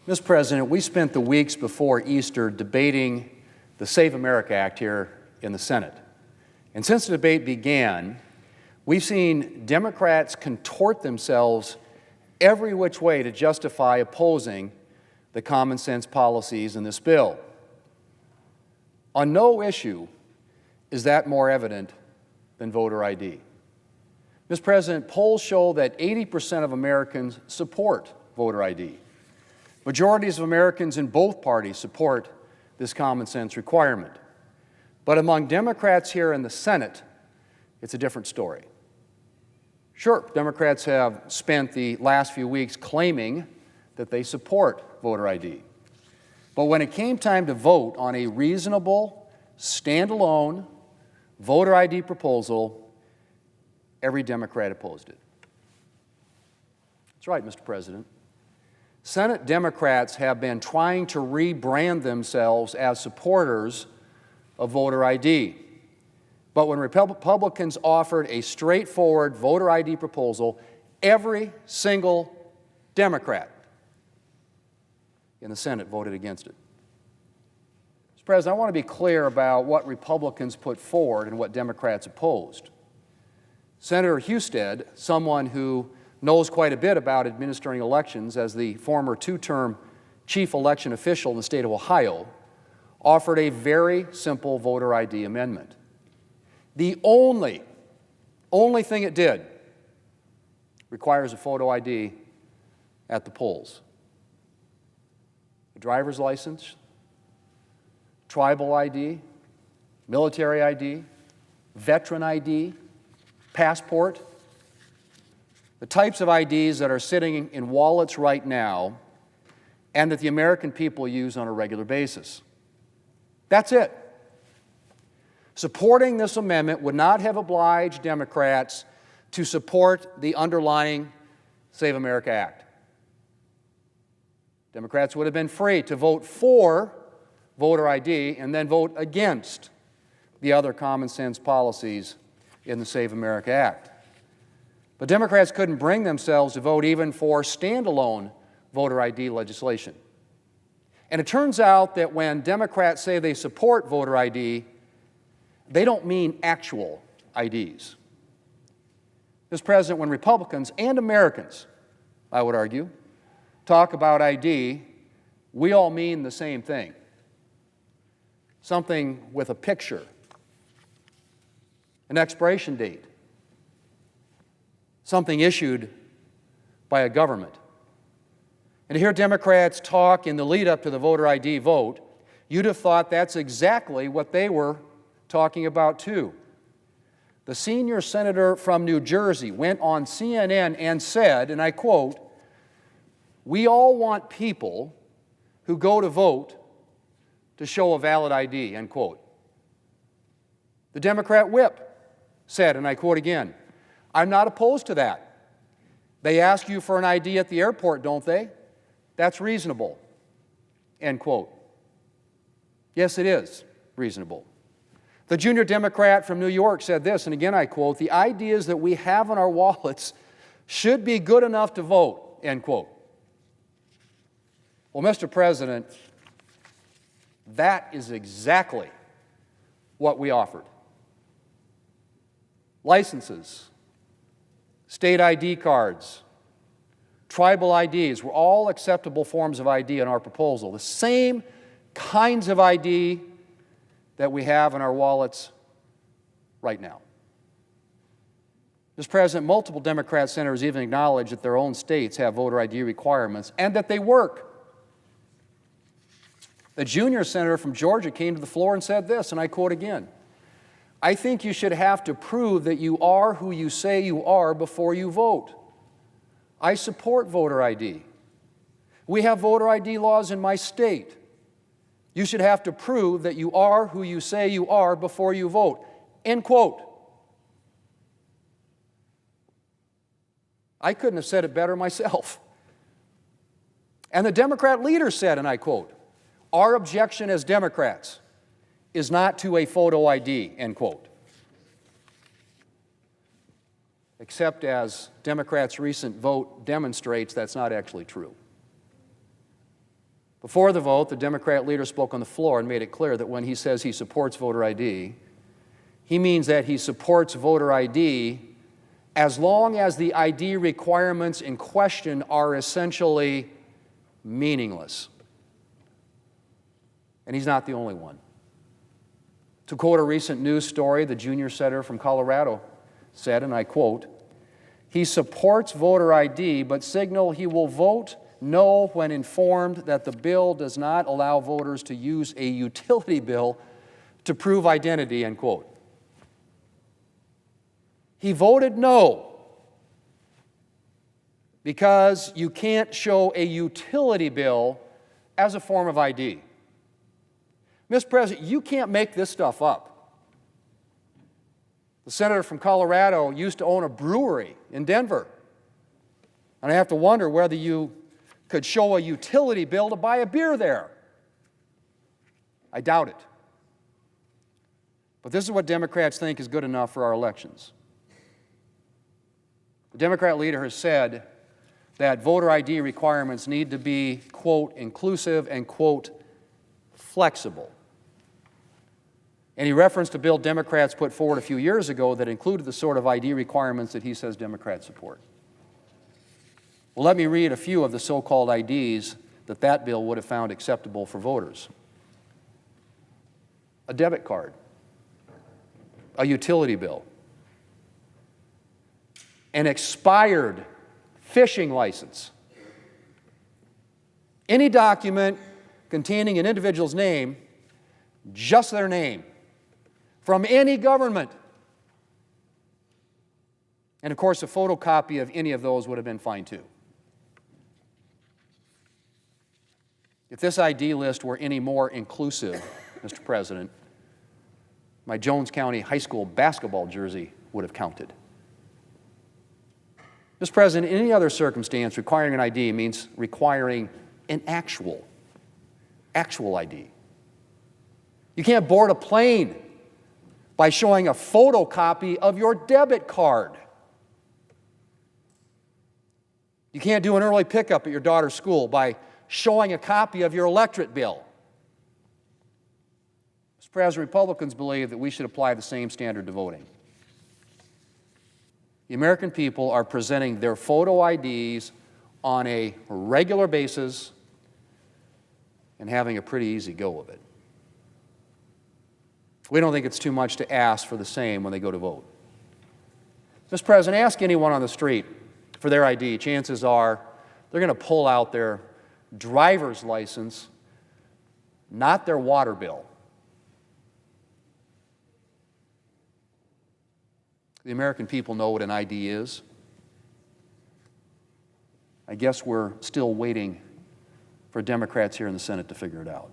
Mr. President, we spent the weeks before Easter debating the Save America Act here in the Senate. And since the debate began, we've seen Democrats contort themselves every which way to justify opposing the common sense policies in this bill. On no issue is that more evident than voter ID. Mr. President, polls show that 80% of Americans support voter ID. Majorities of Americans in both parties support this common sense requirement. But among Democrats here in the Senate, it's a different story. Sure, Democrats have spent the last few weeks claiming that they support voter ID. But when it came time to vote on a reasonable, standalone voter ID proposal, every Democrat opposed it. That's right, Mr. President. Senate Democrats have been trying to rebrand themselves as supporters of voter ID. But when Republicans offered a straightforward voter ID proposal, every single Democrat in the Senate voted against it. Mr. President, I want to be clear about what Republicans put forward and what Democrats opposed. Senator Husted, someone who knows quite a bit about administering elections as the former two-term chief election official in the state of Ohio, offered a very simple voter ID amendment. The only thing it did requires a photo ID at the polls. A driver's license, tribal ID, military ID, veteran ID, passport, the types of IDs that are sitting in wallets right now and that the American people use on a regular basis. That's it. Supporting this amendment would not have obliged Democrats to support the underlying Save America Act. Democrats would have been free to vote for voter ID and then vote against the other common sense policies in the Save America Act. But Democrats couldn't bring themselves to vote even for standalone voter ID legislation. And it turns out that when Democrats say they support voter ID, they don't mean actual IDs. Mr. President, when Republicans and Americans, I would argue, talk about ID, we all mean the same thing. Something with a picture, an expiration date, something issued by a government. And to hear Democrats talk in the lead-up to the voter ID vote, you'd have thought that's exactly what they were talking about too. The senior senator from New Jersey went on CNN and said, and I quote, "We all want people who go to vote to show a valid ID," end quote. The Democrat whip said, and I quote again, "I'm not opposed to that. They ask you for an ID at the airport, don't they? That's reasonable," end quote. Yes, it is reasonable. The junior Democrat from New York said this, and again I quote, "The ideas that we have in our wallets should be good enough to vote," end quote. Well, Mr. President, that is exactly what we offered. Licenses, state ID cards, tribal IDs were all acceptable forms of ID in our proposal. The same kinds of ID that we have in our wallets right now. Mr. President, multiple Democrat senators even acknowledge that their own states have voter ID requirements and that they work. The junior senator from Georgia came to the floor and said this, and I quote again, "I think you should have to prove that you are who you say you are before you vote. I support voter ID. We have voter ID laws in my state. You should have to prove that you are who you say you are before you vote," end quote. I couldn't have said it better myself. And the Democrat leader said, and I quote, "Our objection as Democrats is not to a photo ID," end quote. Except as Democrats' recent vote demonstrates, that's not actually true. Before the vote, the Democrat leader spoke on the floor and made it clear that when he says he supports voter ID, he means that he supports voter ID as long as the ID requirements in question are essentially meaningless. And he's not the only one. To quote a recent news story, the junior senator from Colorado said, and I quote, "He supports voter ID, but signaled he will vote no when informed that the bill does not allow voters to use a utility bill to prove identity," end quote. He voted no because you can't show a utility bill as a form of ID. Mr. President, you can't make this stuff up. The senator from Colorado used to own a brewery in Denver. And I have to wonder whether you could show a utility bill to buy a beer there. I doubt it. But this is what Democrats think is good enough for our elections. The Democrat leader has said that voter ID requirements need to be, quote, inclusive and, quote, flexible. And he referenced a bill Democrats put forward a few years ago that included the sort of ID requirements that he says Democrats support. Well, let me read a few of the so-called IDs that that bill would have found acceptable for voters. A debit card, a utility bill, an expired fishing license, any document containing an individual's name, just their name, from any government. And of course, a photocopy of any of those would have been fine too. If this ID list were any more inclusive, Mr. President, my Jones County High School basketball jersey would have counted. Mr. President, in any other circumstance, requiring an ID means requiring an actual ID. You can't board a plane by showing a photocopy of your debit card. You can't do an early pickup at your daughter's school by showing a copy of your electric bill. Mr. President, Republicans believe that we should apply the same standard to voting. The American people are presenting their photo IDs on a regular basis and having a pretty easy go of it. We don't think it's too much to ask for the same when they go to vote. Mr. President, ask anyone on the street for their ID. Chances are they're going to pull out their driver's license, not their water bill. The American people know what an ID is. I guess we're still waiting for Democrats here in the Senate to figure it out.